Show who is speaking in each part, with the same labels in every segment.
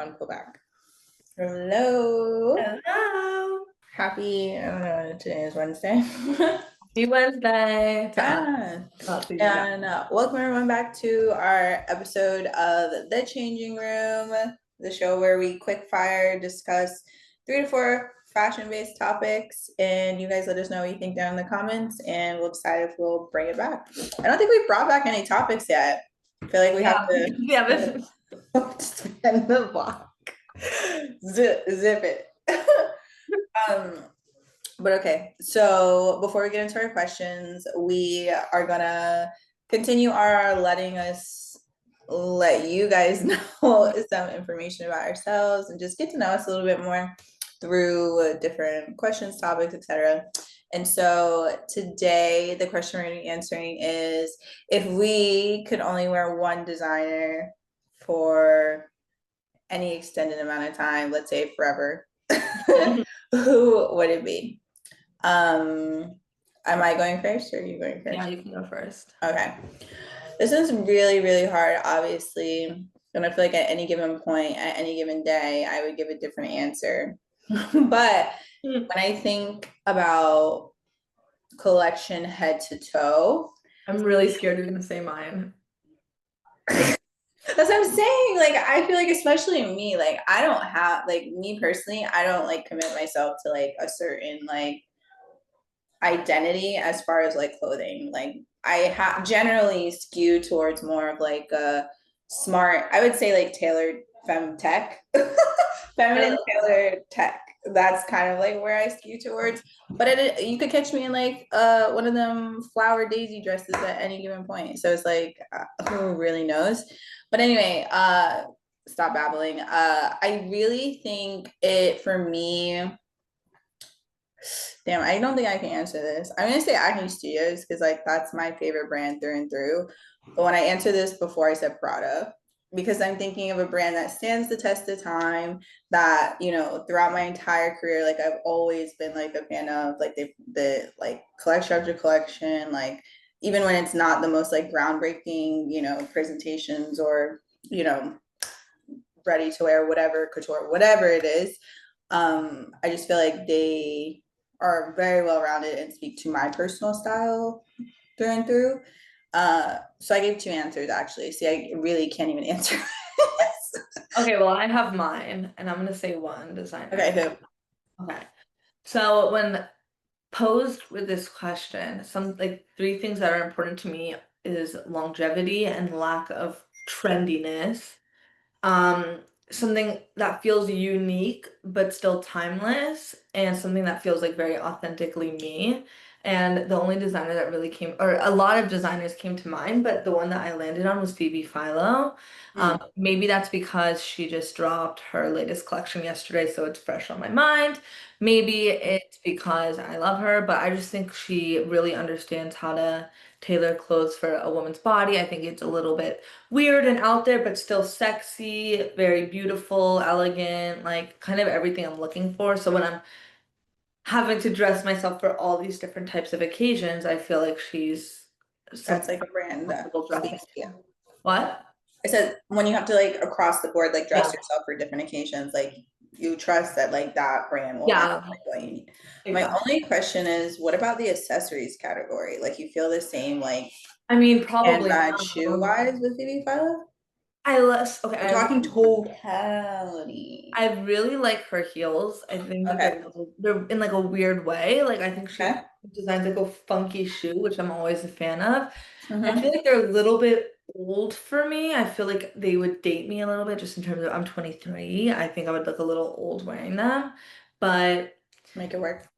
Speaker 1: On pull back. Hello.
Speaker 2: Hello.
Speaker 1: Happy, I don't know, today is Wednesday.
Speaker 2: Happy Wednesday to us.
Speaker 1: Yeah.
Speaker 2: Not to you guys.
Speaker 1: And welcome everyone back to our episode of The Changing Room, the show where we quick fire discuss 3 to 4 fashion-based topics, and you guys let us know what you think down in the comments, and we'll decide if we'll bring it back. I don't think we've brought back any topics yet. I feel like we have to spin the block. Zip it. But okay, so before we get into our questions, we are gonna continue our letting you guys know some information about ourselves and just get to know us a little bit more through different questions, topics, etc. And so today the question we're going to be answering is, if we could only wear one designer for any extended amount of time, let's say forever, who would it be? Am I going first or are you going first?
Speaker 2: Yeah, you can go first.
Speaker 1: Okay. This is really, really hard, obviously. And I feel like at any given point, at any given day, I would give a different answer. But when I think about collection head to toe,
Speaker 2: I'm really scared you're gonna say mine.
Speaker 1: that's what I'm saying. Like, I feel like, especially me, like, I don't have, like, me personally, I don't like commit myself to like a certain like identity as far as like clothing. Like, I generally skew towards more of like a smart, I would say like tailored femme tech, feminine tailored tech. That's kind of like where I skew towards. But you could catch me in like one of them flower daisy dresses at any given point. So it's like, who really knows? But anyway, stop babbling. I really think it for me. Damn, I don't think I can answer this. I'm gonna say Acne Studios because like that's my favorite brand through and through. But when I answered this before, I said Prada because I'm thinking of a brand that stands the test of time. That, you know, throughout my entire career, like I've always been like a fan of like the like collection after collection, like even when it's not the most like groundbreaking, you know, presentations or, you know, ready to wear whatever couture, whatever it is. I just feel like they are very well rounded and speak to my personal style through and through. So I gave 2 answers actually. See, I really can't even answer this.
Speaker 2: Okay, well, I have mine, and I'm gonna say one designer.
Speaker 1: Okay, who?
Speaker 2: Okay. So when posed with this question, some like 3 things that are important to me is longevity and lack of trendiness. Um, Something that feels unique but still timeless, and something that feels like very authentically me. And the only designer that really came, or a lot of designers came to mind, but the one that I landed on was Phoebe Philo. Maybe that's because she just dropped her latest collection yesterday, so it's fresh on my mind. Maybe it's because I love her, but I just think she really understands how to tailor clothes for a woman's body. I think it's a little bit weird and out there, but still sexy, very beautiful, elegant, like kind of everything I'm looking for. So when I'm having to dress myself for all these different types of occasions, I feel like she's
Speaker 1: That's
Speaker 2: something
Speaker 1: like a brand that
Speaker 2: comfortable dressing.
Speaker 1: speaks to you.
Speaker 2: What?
Speaker 1: I said when you have to like across the board like dress
Speaker 2: Yeah.
Speaker 1: yourself for different occasions, like you trust that like that brand will have
Speaker 2: Yeah,
Speaker 1: like what you need. My
Speaker 2: exactly.
Speaker 1: only question is, what about the accessories category? Like, you feel the same like
Speaker 2: I mean, probably
Speaker 1: handbag
Speaker 2: not.
Speaker 1: shoe wise with Phoebe Philo?
Speaker 2: Okay,
Speaker 1: We're talking totality.
Speaker 2: I really like her heels. I think that
Speaker 1: Okay.
Speaker 2: they're in like a weird way. Like I think she
Speaker 1: Okay.
Speaker 2: designs like a funky shoe, which I'm always a fan of. I
Speaker 1: Mm-hmm.
Speaker 2: feel like they're a little bit old for me. I feel like they would date me a little bit just in terms of I'm 23. I think I would look a little old wearing them. But
Speaker 1: Make it work.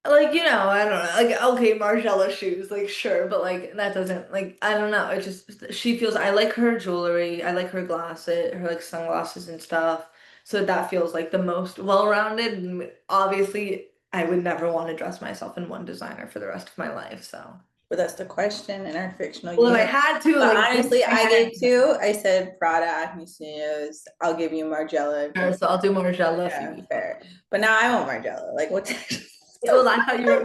Speaker 2: like, I don't know. Like, okay, Margiela shoes, like sure, but like that doesn't like I don't know. It just she feels I like her jewelry, I like her glasses, her like sunglasses and stuff. So that feels like the most well-rounded. And obviously, I would never want to dress myself in one designer for the rest of my life. So,
Speaker 1: But that's the question in our fictional
Speaker 2: well, if I
Speaker 1: universe.
Speaker 2: had to,
Speaker 1: But
Speaker 2: like,
Speaker 1: honestly,
Speaker 2: I
Speaker 1: I
Speaker 2: had
Speaker 1: gave 2. I said Prada, Acne Studios. I'll give you Margiela if you
Speaker 2: to, so I'll do Margiela
Speaker 1: yeah,
Speaker 2: Phoebe.
Speaker 1: fair. But now I want Margiela. Like, what the
Speaker 2: Well, I thought you were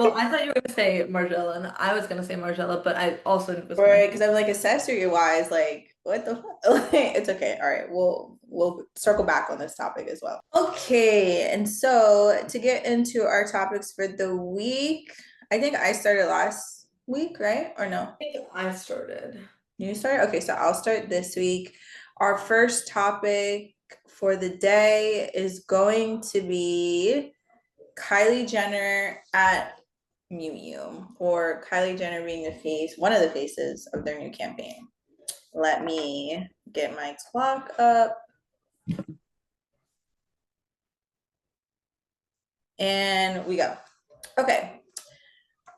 Speaker 2: gonna say Margiela, and I was gonna say Margiela, but I also was gonna.
Speaker 1: Right, because I'm like accessory wise, like what the fuck? Like, it's okay. All right, we'll circle back on this topic as well. Okay, and so to get into our topics for the week, I think I started last week, right? Or no?
Speaker 2: I think I started.
Speaker 1: You start? Okay, so I'll start this week. Our first topic for the day is going to be Kylie Jenner at Miu Miu, or Kylie Jenner being the face, one of the faces of their new campaign. Let me get my clock up. And we go. Okay.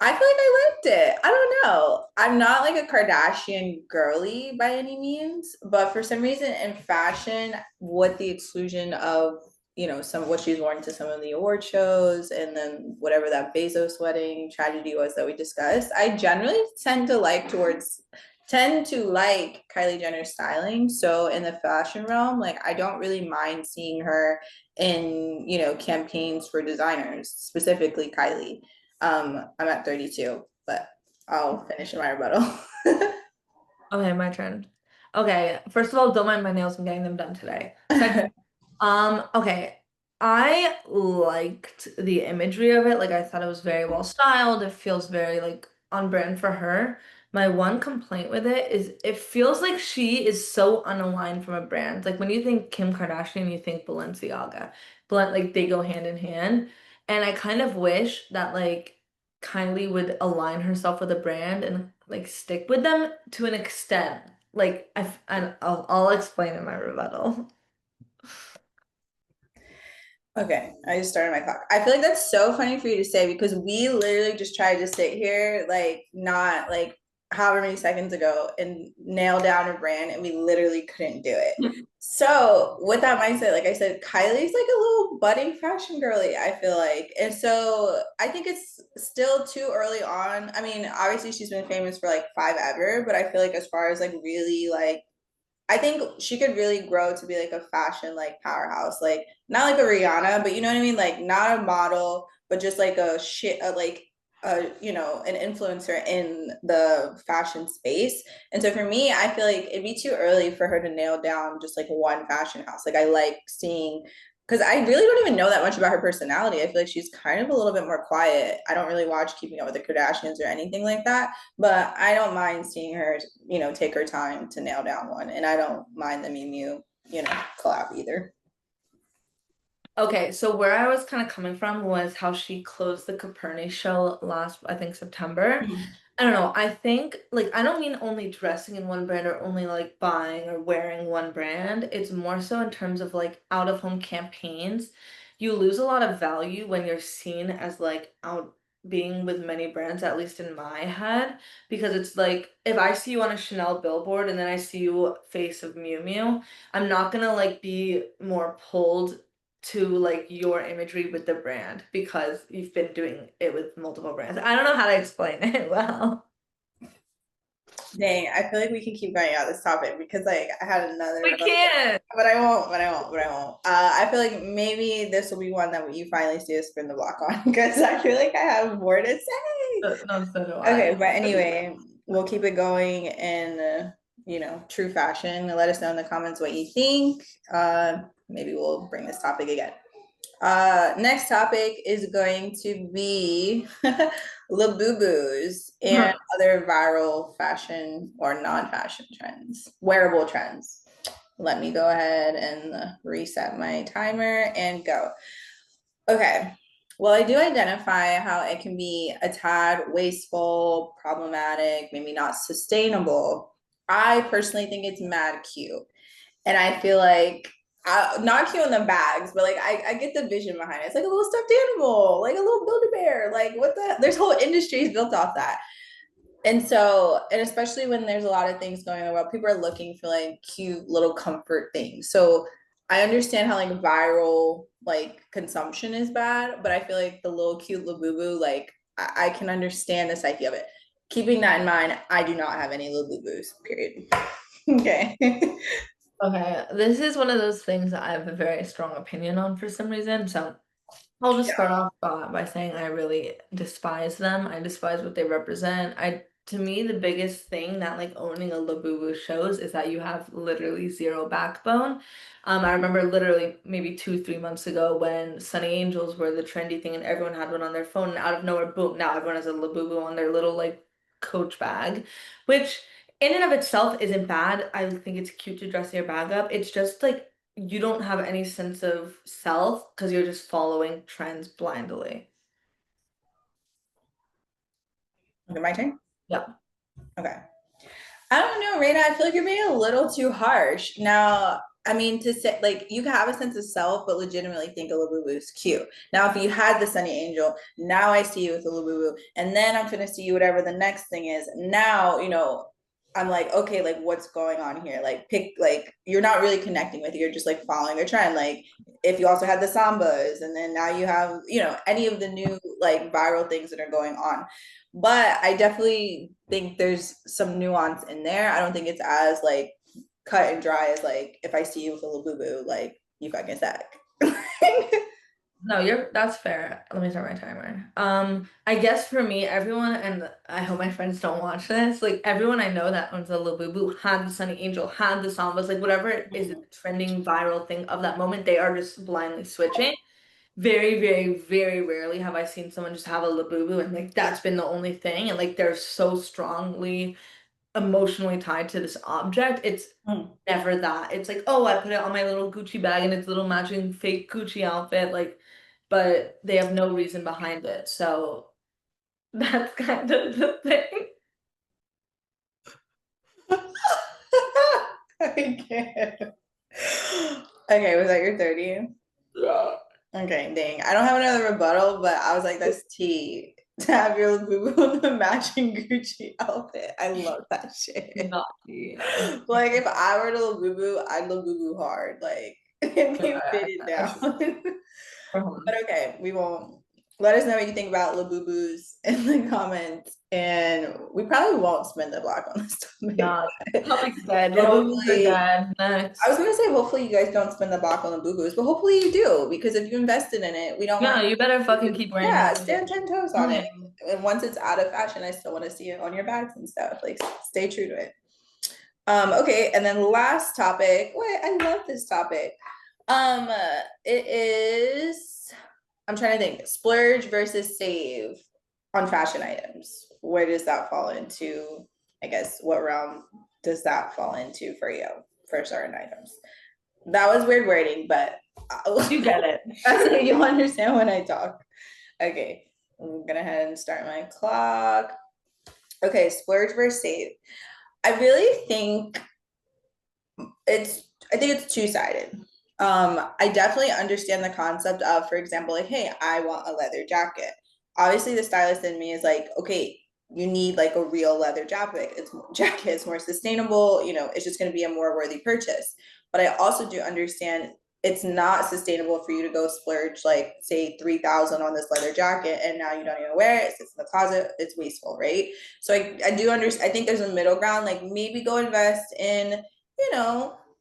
Speaker 1: I feel like I liked it. I don't know. I'm not like a Kardashian girly by any means, but for some reason in fashion, with the exclusion of, some of what she's worn to some of the award shows and then whatever that Bezos wedding tragedy was that we discussed, I generally tend to like Kylie Jenner's styling. So in the fashion realm, like I don't really mind seeing her in, campaigns for designers, specifically Kylie. I'm at 32, but I'll finish my rebuttal.
Speaker 2: Okay, my turn. Okay, first of all, don't mind my nails. I'm getting them done today. Second, okay. I liked the imagery of it. Like I thought it was very well styled. It feels very like on brand for her. My one complaint with it is it feels like she is so unaligned from a brand. Like when you think Kim Kardashian, you think Balenciaga. Like they go hand in hand. And I kind of wish that like Kylie would align herself with a brand and like stick with them to an extent. Like and I'll explain in my rebuttal.
Speaker 1: Okay, I just started my clock. I feel like that's so funny for you to say because we literally just tried to sit here, like, not like however many seconds ago and nail down a brand, and we literally couldn't do it. So, with that mindset, like I said, Kylie's like a little budding fashion girly, I feel like. And so, I think it's still too early on. I mean, obviously, she's been famous for like five ever, but I feel like as far as like really like I think she could really grow to be like a fashion like powerhouse, like not like a Rihanna, but you know what I mean, like not a model, but just like an influencer in the fashion space. And so for me, I feel like it'd be too early for her to nail down just like one fashion house. Like I like seeing because I really don't even know that much about her personality. I feel like she's kind of a little bit more quiet. I don't really watch Keeping Up with the Kardashians or anything like that, but I don't mind seeing her, take her time to nail down one. And I don't mind the Miu Miu, collab either.
Speaker 2: Okay, so where I was kind of coming from was how she closed the Copernicus show last, I think, September. I don't know. I think, like, I don't mean only dressing in one brand or only like buying or wearing one brand. It's more so in terms of like out of home campaigns. You lose a lot of value when you're seen as like out being with many brands, at least in my head, because it's like if I see you on a Chanel billboard and then I see you face of Miu Miu, I'm not gonna like be more pulled to like your imagery with the brand because you've been doing it with multiple brands. I don't know how to explain it well.
Speaker 1: Dang, I feel like we can keep going on this topic because like I had
Speaker 2: We
Speaker 1: another,
Speaker 2: can't.
Speaker 1: but I won't, but I won't, but I won't. I feel like maybe this will be one that you finally see a spin the block on because I feel like I have more to say.
Speaker 2: No, so do
Speaker 1: Okay,
Speaker 2: I.
Speaker 1: but anyway, we'll keep it going in true fashion. Let us know in the comments what you think. Maybe we'll bring this topic again. Next topic is going to be Labubus and other viral fashion or non-fashion trends, wearable trends. Let me go ahead and reset my timer and go. Okay. Well, I do identify how it can be a tad wasteful, problematic, maybe not sustainable. I personally think it's mad cute. And I feel like not cute in the bags, but like I get the vision behind it. It's like a little stuffed animal, like a little Build-A-Bear. Like what the there's whole industries built off that. And so, and especially when there's a lot of things going on in the world, people are looking for like cute little comfort things. So I understand how like viral like consumption is bad, but I feel like the little cute Labubu, like I can understand the psyche of it. Keeping that in mind, I do not have any Labubus, period. Okay.
Speaker 2: Okay, this is one of those things that I have a very strong opinion on for some reason. So I'll just
Speaker 1: Yeah.
Speaker 2: start off by saying I really despise them. I despise what they represent. I to me, the biggest thing that like owning a Labubu shows is that you have literally zero backbone. I remember literally maybe 2, 3 months ago when Sunny Angels were the trendy thing and everyone had one on their phone and out of nowhere, boom, now everyone has a Labubu on their little like coach bag, which in and of itself isn't bad. I think it's cute to dress your bag up. It's just like you don't have any sense of self because you're just following trends blindly.
Speaker 1: Okay, my turn.
Speaker 2: Yeah.
Speaker 1: Okay. I don't know, Rayna. I feel like you're being a little too harsh. Now, I mean, to say like you can have a sense of self, but legitimately think a Labubu is cute. Now, if you had the Sunny Angel, now I see you with a Labubu, and then I'm gonna see you whatever the next thing is. Now, I'm like, okay, like what's going on here? Like pick like you're not really connecting with it, you're just like following a trend. Like if you also had the sambas, and then now you have, any of the new like viral things that are going on. But I definitely think there's some nuance in there. I don't think it's as like cut and dry as like if I see you with a Labubu, like you fucking sack.
Speaker 2: No, that's fair. Let me start my timer. I guess for me, everyone, and I hope my friends don't watch this, like everyone I know that owns a Labubu had the Sunny Angel, had the Sambas, like whatever it is the trending viral thing of that moment, they are just blindly switching. Very, very, very rarely have I seen someone just have a Labubu and like that's been the only thing, and like they're so strongly emotionally tied to this object. It's
Speaker 1: Mm.
Speaker 2: never that. It's like, oh, I put it on my little Gucci bag and it's a little matching fake Gucci outfit, like, but they have no reason behind it. So that's kind of the thing.
Speaker 1: I can't. Okay, was that your 30?
Speaker 2: Yeah.
Speaker 1: Okay, dang. I don't have another rebuttal, but I was like, that's tea to have your Labubu in the matching Gucci outfit. I love that shit.
Speaker 2: Naughty.
Speaker 1: Like if I were to Labubu, I'd Labubu hard. Like if you fit it down. But okay, we won't. Let us know what you think about Labubus in the comments, and we probably won't spin the block on this topic.
Speaker 2: Nah, topic's dead.
Speaker 1: And
Speaker 2: Labubus are
Speaker 1: hopefully,
Speaker 2: dead.
Speaker 1: I
Speaker 2: Next.
Speaker 1: was gonna say hopefully you guys don't spin the block on the boo-boos, but hopefully you do because if you invested in it, we don't
Speaker 2: No,
Speaker 1: want
Speaker 2: you better fucking
Speaker 1: to.
Speaker 2: keep wearing
Speaker 1: Yeah,
Speaker 2: them.
Speaker 1: stand 10 toes on it.
Speaker 2: Annoying.
Speaker 1: And once it's out of fashion, I still want to see it on your bags and stuff. Like stay true to it. Okay, and then last topic. Wait, I love this topic. It is. I'm trying to think. Splurge versus save on fashion items. Where does that fall into? I guess what realm does that fall into for you for certain items? That was weird wording, but
Speaker 2: You get it.
Speaker 1: you'll understand when I talk. Okay, I'm gonna head and start my clock. Okay, splurge versus save. I really think I think it's two-sided. I definitely understand the concept of, for example, like, hey, I want a leather jacket. Obviously, the stylist in me is like, okay, you need like a real leather jacket. It's more sustainable, it's just gonna be a more worthy purchase. But I also do understand it's not sustainable for you to go splurge like say 3,000 on this leather jacket and now you don't even wear it, it sits in the closet, it's wasteful, right? So I do understand. I think there's a middle ground, like maybe go invest in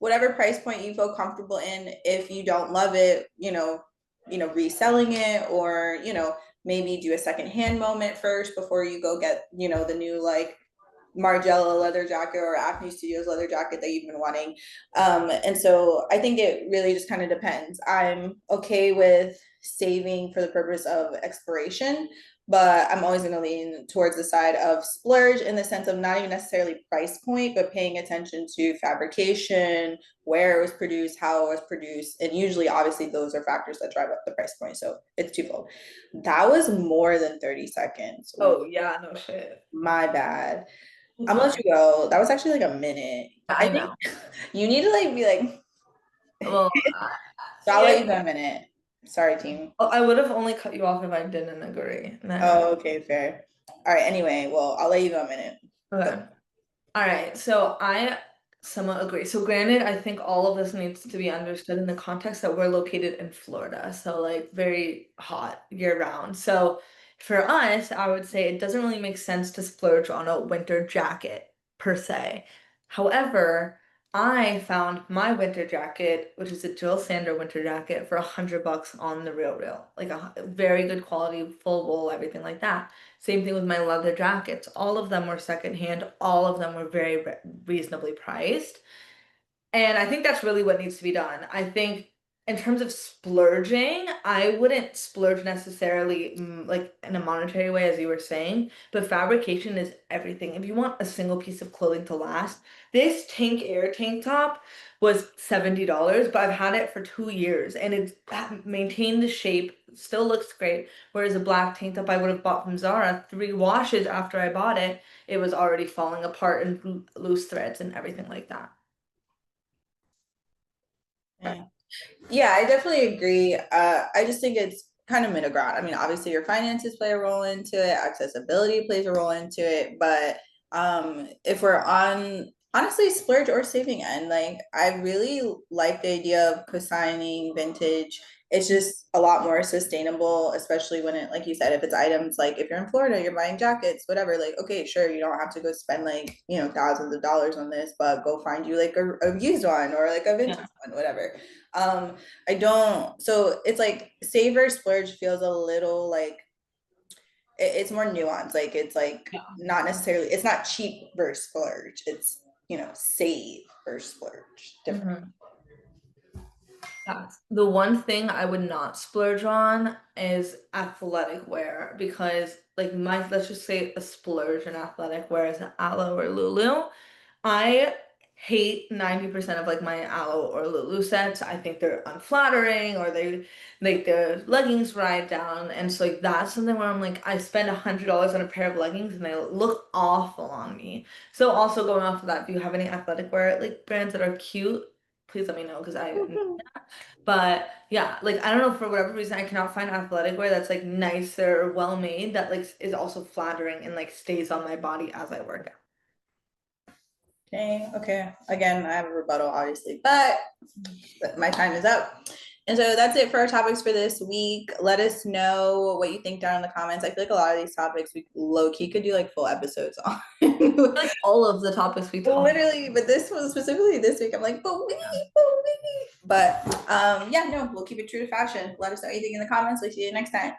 Speaker 1: whatever price point you feel comfortable in. If you don't love it, reselling it, or maybe do a secondhand moment first before you go get the new like Margiela leather jacket or Acne Studios leather jacket that you've been wanting. And so I think it really just kind of depends. I'm okay with saving for the purpose of expiration, but I'm always going to lean towards the side of splurge in the sense of not even necessarily price point, but paying attention to fabrication, where it was produced, how it was produced. And usually, obviously, those are factors that drive up the price point. So it's twofold. That was more than 30 seconds.
Speaker 2: Oh yeah, no shit.
Speaker 1: My bad.
Speaker 2: It's
Speaker 1: I'm gonna
Speaker 2: fine.
Speaker 1: let you go. That was actually like a minute. I
Speaker 2: I
Speaker 1: think
Speaker 2: know.
Speaker 1: you need to like be like,
Speaker 2: Well,
Speaker 1: so I'll let you go a minute. Sorry, team.
Speaker 2: I would have only cut you off if I didn't agree. Nah.
Speaker 1: Oh, okay, fair. All right, anyway, well, I'll let you go a minute.
Speaker 2: Okay.
Speaker 1: Go.
Speaker 2: All right. So I somewhat agree. So granted, I think all of this needs to be understood in the context that we're located in Florida. So like very hot year round. So for us, I would say it doesn't really make sense to splurge on a winter jacket per se. However, I found my winter jacket, which is a Jill Sander winter jacket, for $100 on the real, like a very good quality, full wool, everything like that. Same thing with my leather jackets. All of them were secondhand. All of them were very reasonably priced. And I think that's really what needs to be done. I think in terms of splurging, I wouldn't splurge necessarily like in a monetary way, as you were saying, but fabrication is everything. If you want a single piece of clothing to last, this Tank Air tank top was $70, but I've had it for 2 years and it's maintained the shape, still looks great. Whereas a black tank top I would have bought from Zara, 3 washes after I bought it, it was already falling apart and loose threads and everything like that.
Speaker 1: Yeah. Yeah, I definitely agree. I just think it's kind of middle ground. I mean, obviously your finances play a role into it, accessibility plays a role into it, but if we're on honestly splurge or saving end, like I really like the idea of co-signing vintage. It's just a lot more sustainable, especially when it, like you said, if it's items like if you're in Florida, you're buying jackets, whatever, like, okay, sure, you don't have to go spend like, thousands of dollars on this, but go find you like a used one or like a vintage one, whatever. Um, I don't, so it's like save or splurge feels a little like it's more nuanced. Like it's like not necessarily, it's not cheap versus splurge. It's, save versus splurge. Different.
Speaker 2: Mhm. Yes. The one thing I would not splurge on is athletic wear because like my let's just say a splurge in athletic wear is an Aloe or Lulu. I hate 90% of like my Aloe or Lulu sets. I think they're unflattering or they make their leggings ride down. And so like that's something where I'm like, I spend $100 on a pair of leggings and they look awful on me. So also going off of that, do you have any athletic wear like brands that are cute? Please let me know because I but yeah, like I don't know for whatever reason I cannot find athletic wear that's like nicer or well made that like is also flattering and like stays on my body as I work out.
Speaker 1: Dang, okay. Again, I have a rebuttal, obviously, but my time is up. And so that's it for our topics for this week. Let us know what you think down in the comments. I feel like a lot of these topics we low key could do like full episodes on.
Speaker 2: Like all of the topics we talked.
Speaker 1: Literally, but this one specifically this week, I'm like, but yeah, no, we'll keep it true to fashion. Let us know anything in the comments. We'll see you next time.